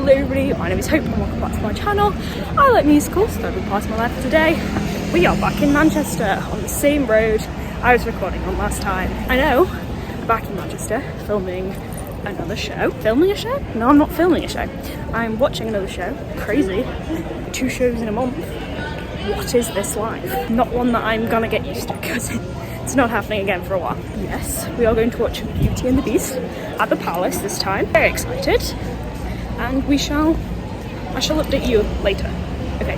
Hello everybody, my name is Hope and welcome back to my channel. I like musicals, so I've part of my life today. We are back in Manchester on the same road I was recording on last time. I know, I'm back in Manchester filming another show. Filming a show? No, I'm not filming a show. I'm watching another show. Crazy. 2 shows in a month. What is this life? Not one that I'm gonna get used to because it's not happening again for a while. Yes, we are going to watch Beauty and the Beast at the Palace this time. Very excited. And I shall update you later. Okay,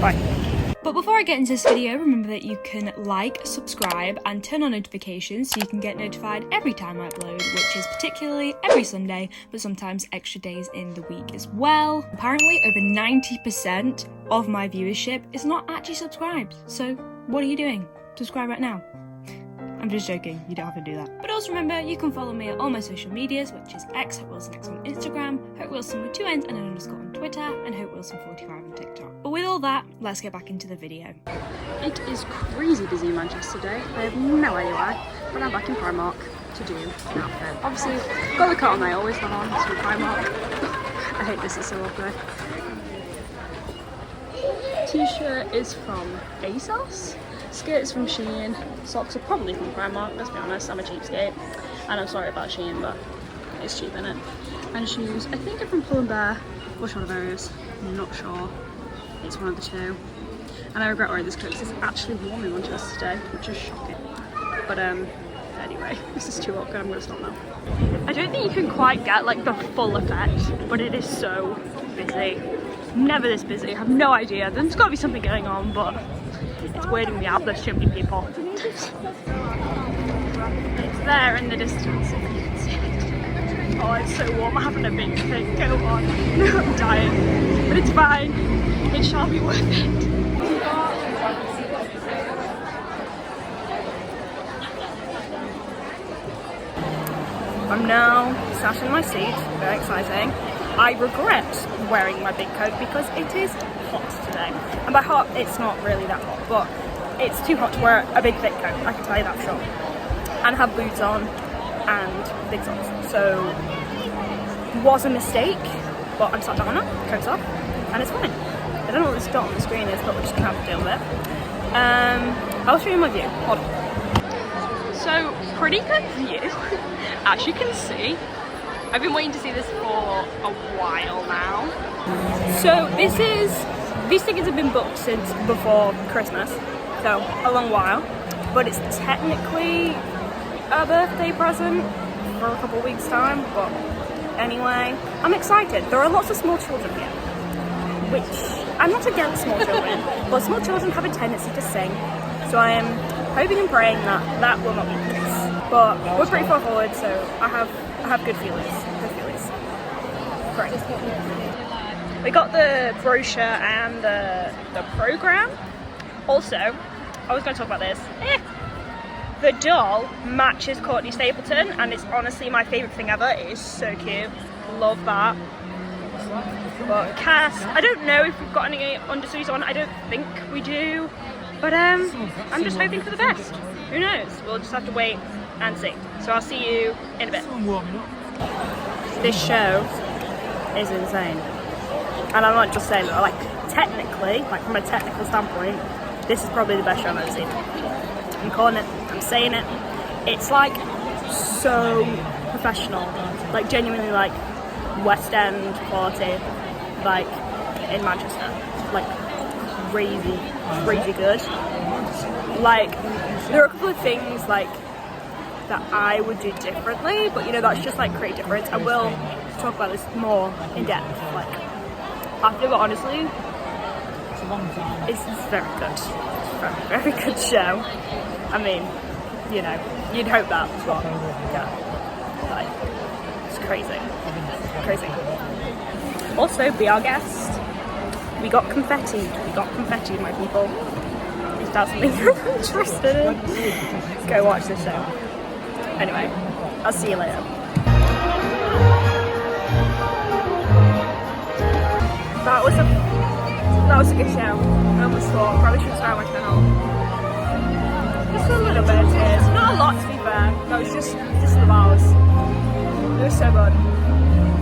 bye. But before I get into this video, remember that you can like, subscribe and turn on notifications so you can get notified every time I upload, which is particularly every Sunday, but sometimes extra days in the week as well. Apparently over 90% of my viewership is not actually subscribed, so what are you doing? Subscribe right now. I'm just joking, you don't have to do that. But also remember, you can follow me at all my social medias, which is Hope Wilson X on Instagram, Hope Wilson with 2 N's and an underscore on Twitter, and Hope Wilson 45 on TikTok. But with all that, let's get back into the video. It is crazy busy in Manchester today. I have no idea why, but I'm back in Primark to do an outfit. Obviously, got the coat on I always have on, it's from Primark. I hate this, it's so awkward. T-shirt is from ASOS. Skirts from Shein, socks are probably from Primark, let's be honest, I'm a cheapskate. And I'm sorry about Shein, but it's cheap, innit? And shoes, I think are from Pull & Bear, or Stradivarius, I'm not sure. It's one of the two. And I regret wearing this coat because it's actually warm in Manchester today, which is shocking. But anyway, this is too awkward, I'm gonna stop now. I don't think you can quite get like the full effect, but it is so busy. Never this busy, I have no idea. There's gotta be something going on, but it's weirding me out, there's too many people. It's there in the distance, if you can see it. Oh, it's so warm, I'm having a big thing go on. I'm dying, but it's fine. It shall be worth it. I'm now sat in my seat, very exciting. I regret wearing my big coat because it is hot today. And by hot, it's not really that hot, but it's too hot to wear a big thick coat, I can tell you that for sure. And have boots on and big socks. So, it was a mistake, but I'm sat down now, coat's off, and it's fine. I don't know what this dot on the screen is, but we're just gonna have to deal with it. I'll show you my view, hold on. So, pretty good view, as you can see. I've been waiting to see this for a while now. So these tickets have been booked since before Christmas, so a long while. But it's technically a birthday present for a couple of weeks' time. But anyway, I'm excited. There are lots of small children here, which I'm not against small children, but small children have a tendency to sing. So I am hoping and praying that that will not be the case. But we're pretty far forward, so I have good feelings. Good feelings. Great. We got the brochure and the program. Also, I was going to talk about this. The doll matches Courtney Stapleton, and it's honestly my favourite thing ever. It is so cute. Love that. But Cass, I don't know if we've got any undersuits on. I don't think we do. But I'm just hoping for the best. Who knows? We'll just have to wait and see. So I'll see you in a bit. This show is insane. And I'm not just saying that, like technically, like from a technical standpoint, this is probably the best show I've ever seen. I'm calling it, I'm saying it. It's like so professional, like genuinely like West End quality, like in Manchester, like crazy good. Like there are a couple of things like that I would do differently, but you know, that's just like create difference. I will talk about this more in depth like after, but honestly it's very good. It's a very good show. I mean, you know, you'd hope that as well. Yeah, like it's crazy. Also, be our guest. We got confetti, my people. Is that something you're interested in? Go watch this show. Anyway, I'll see you later. That was a good show. I almost thought probably should start my channel. Just a little bit of tears. Not a lot to be fair. That was just the bars. It was so good.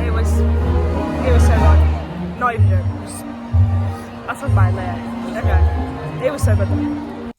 It was so That was by Leia. Okay. It was so good.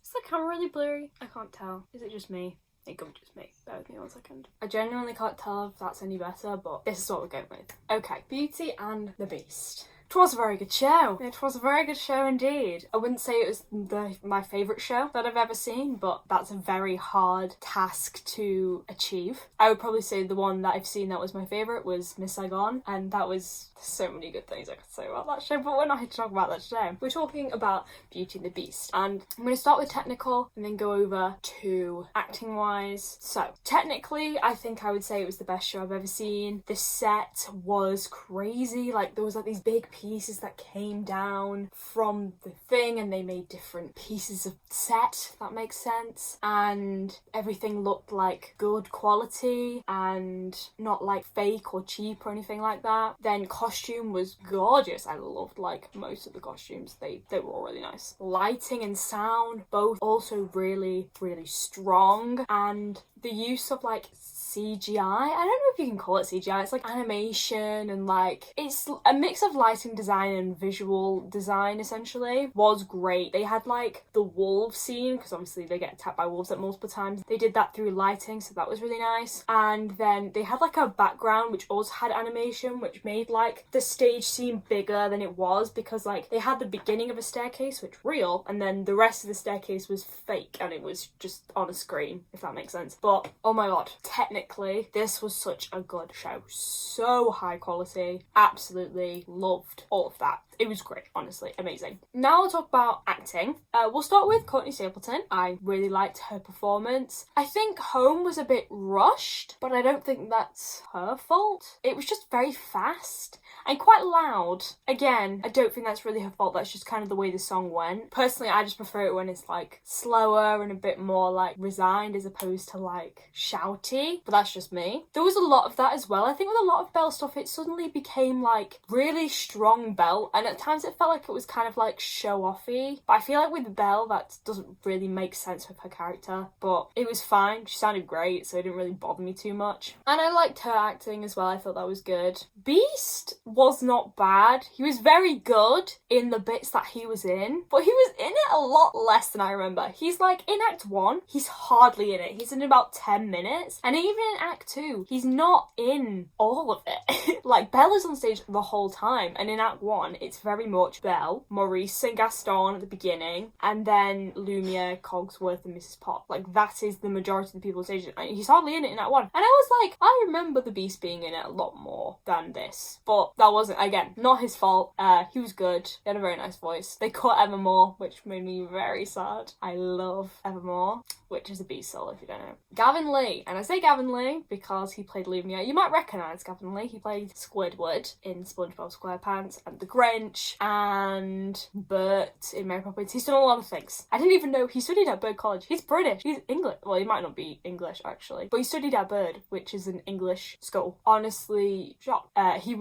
Is the camera really blurry? I can't tell. Is it just me? It could be just me. Bear with me 1 second. I genuinely can't tell if that's any better, but this is what we're going with. Okay. Beauty and the Beast. It was a very good show. It was a very good show indeed. I wouldn't say it was my favourite show that I've ever seen, but that's a very hard task to achieve. I would probably say the one that I've seen that was my favourite was Miss Saigon, and that was so many good things I could say about that show, but we're not here to talk about that today. We're talking about Beauty and the Beast, and I'm going to start with technical and then go over to acting wise. So, technically, I think I would say it was the best show I've ever seen. The set was crazy, like there was like these big pieces that came down from the thing and they made different pieces of set, if that makes sense, and everything looked like good quality and not like fake or cheap or anything like that. Then costume was gorgeous. I loved like most of the costumes. They were all really nice. Lighting and sound both also really strong, and the use of like CGI, I don't know if you can call it CGI, it's like animation and like it's a mix of lighting design and visual design essentially, was great. They had like the wolf scene, because obviously they get attacked by wolves at multiple times. They did that through lighting, so that was really nice. And then they had like a background which also had animation, which made like the stage seem bigger than it was, because like they had the beginning of a staircase which real, and then the rest of the staircase was fake and it was just on a screen, if that makes sense. But oh my god, technically this was such a good show, so high quality, absolutely loved all of that. It was great, honestly, amazing. Now I'll talk about acting. We'll start with Courtney Stapleton. I really liked her performance. I think Home was a bit rushed, but I don't think that's her fault. It was just very fast and quite loud. Again, I don't think that's really her fault. That's just kind of the way the song went. Personally, I just prefer it when it's like slower and a bit more like resigned as opposed to like shouty, but that's just me. There was a lot of that as well. I think with a lot of Belle stuff, it suddenly became like really strong Belle, and at times it felt like it was kind of like show-offy. But I feel like with Belle, that doesn't really make sense with her character, but it was fine. She sounded great, so it didn't really bother me too much. And I liked her acting as well. I thought that was good. Beast was not bad. He was very good in the bits that he was in, but he was in it a lot less than I remember. He's like in Act 1, he's hardly in it. He's in about 10 minutes, and even in Act 2, he's not in all of it. Like, Belle is on stage the whole time, and in Act 1, it's very much Belle, Maurice and Gaston at the beginning, and then Lumiere, Cogsworth and Mrs. Pop. Like, that is the majority of the people on stage. He's hardly in it in Act 1. And I was like, I remember the Beast being in it a lot more than this. But that wasn't, again, not his fault. He was good. He had a very nice voice. They cut Evermore, which made me very sad. I love Evermore, which is a Beast solo if you don't know. Gavin Lee. And I say Gavin Lee because he played Lumiere. You might recognise Gavin Lee. He played Squidward in SpongeBob SquarePants and The Grinch and Bert in Mary Poppins. He's done a lot of things. I didn't even know he studied at Bird College. He's British. He's English. Well, he might not be English actually, but he studied at Bird, which is an English school. Honestly, shocked. He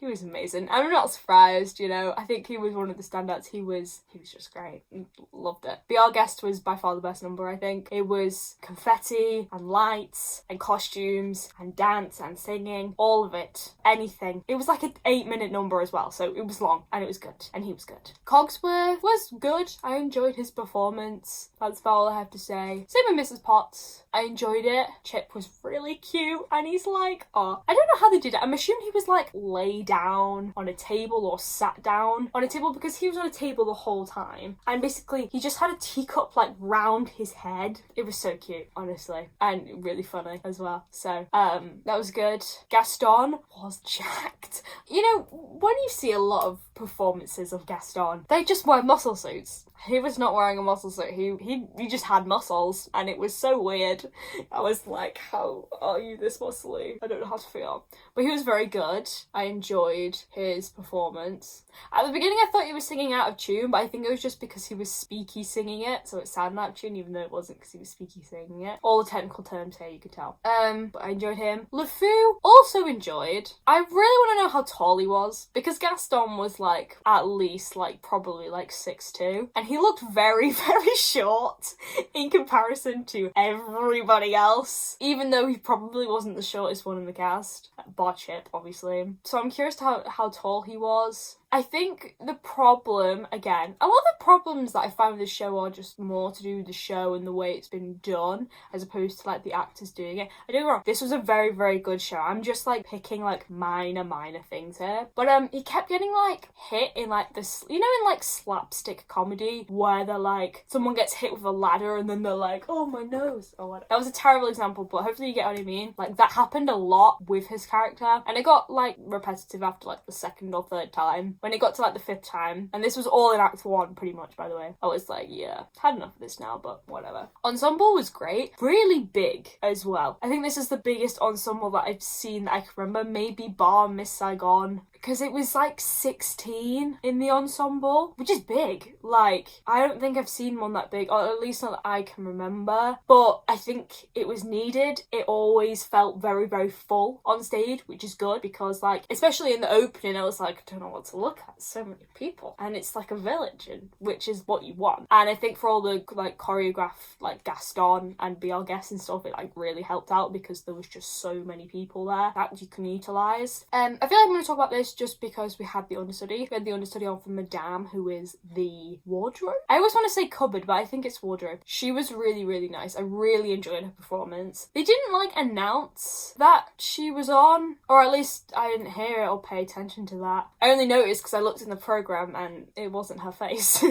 was amazing. I'm not surprised, you know. I think he was one of the standouts. He was just great. Loved it. Be Our Guest was by far the best number, I think. It was confetti and lights and costumes and dance and singing. All of it. Anything. It was like an 8-minute number as well, so it was long and it was good. And he was good. Cogsworth was good. I enjoyed his performance. That's about all I have to say. Same with Mrs. Potts. I enjoyed it. Chip was really cute and he's like, oh, I don't know how they did it. I'm assuming he was like laid down on a table or sat down on a table, because he was on a table the whole time, and basically he just had a teacup like round his head. It was so cute, honestly, and really funny as well. So that was good. Gaston was jacked. You know, when you see a lot of performances of Gaston, they just wear muscle suits. He was not wearing a muscle suit. He just had muscles, and it was so weird. I was like, how are you this muscly? I don't know how to feel. But he was very good. I enjoyed his performance. At the beginning, I thought he was singing out of tune, but I think it was just because he was speaky singing it, so it sounded out of tune, even though it wasn't because he was speaky singing it. All the technical terms here, you could tell. But I enjoyed him. LeFou also enjoyed. I really want to know how tall he was, because Gaston was like at least like probably like 6'2", and he looked very, very short in comparison to everybody else, even though he probably wasn't the shortest one in the cast, bar Chip, obviously. So I'm curious to how tall he was. I think the problem, again, a lot of the problems that I find with the show are just more to do with the show and the way it's been done, as opposed to like the actors doing it. I don't get me wrong, this was a very, very good show. I'm just like picking like minor things here. But he kept getting like hit in like this, you know, in like slapstick comedy where they're like, someone gets hit with a ladder and then they're like, oh my nose, or what. That was a terrible example, but hopefully you get what I mean. Like that happened a lot with his character, and it got like repetitive after like the second or third time. When it got to like the fifth time, and this was all in Act 1 pretty much, by the way, I was like, yeah, had enough of this now, but whatever. Ensemble was great, really big as well. I think this is the biggest ensemble that I've seen that I can remember, maybe bar Miss Saigon, because it was like 16 in the ensemble, which is big. Like, I don't think I've seen one that big, or at least not that I can remember, but I think it was needed. It always felt very, very full on stage, which is good, because like, especially in the opening, I was like, I don't know what to look at, so many people, and it's like a village, and which is what you want. And I think for all the like choreograph, like Gaston and Be Our Guest and stuff, it like really helped out because there was just so many people there that you can utilise. I feel like I'm going to talk about this just because we had the understudy. We had the understudy on for Madame, who is the wardrobe. I always want to say cupboard, but I think it's wardrobe. She was really, really nice. I really enjoyed her performance. They didn't like announce that she was on, or at least I didn't hear it or pay attention to that. I only noticed because I looked in the programme and it wasn't her face.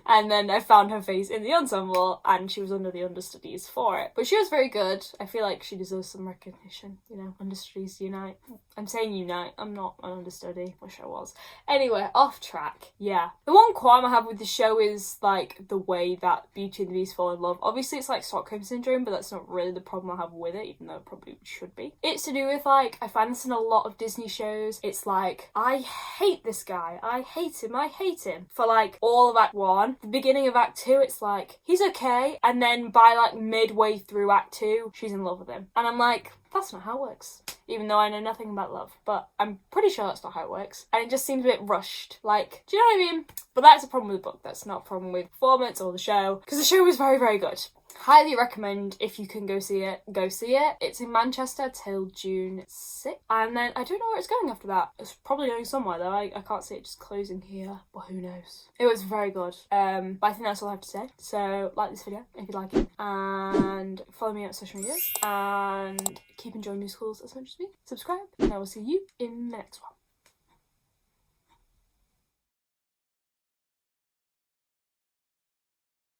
And then I found her face in the ensemble and she was under the understudies for it. But she was very good. I feel like she deserves some recognition, you know, understudies unite. I'm saying unite, I'm not an understudy, wish I was. Anyway, off track. Yeah. The one qualm I have with the show is like the way that Beauty and the Beast fall in love. Obviously it's like Stockholm Syndrome, but that's not really the problem I have with it, even though it probably should be. It's to do with like, I find this in a lot of Disney shows. It's like, I hate this guy, I hate him. For like all of Act 1. The beginning of Act 2, it's like, he's okay. And then by like midway through Act 2, she's in love with him. And I'm like, that's not how it works. Even though I know nothing about love, but I'm pretty sure that's not how it works. And it just seems a bit rushed. Like, do you know what I mean? But that's a problem with the book. That's not a problem with performance or the show, because the show was very, very good. Highly recommend, if you can go see it, go see it. It's in Manchester till June 6th. And then I don't know where it's going after that. It's probably going somewhere though. I can't see it just closing here, but who knows. It was very good. But I think that's all I have to say. So like this video if you like it, and follow me on social media, and keep enjoying musicals as much as me. Subscribe, and I will see you in the next one.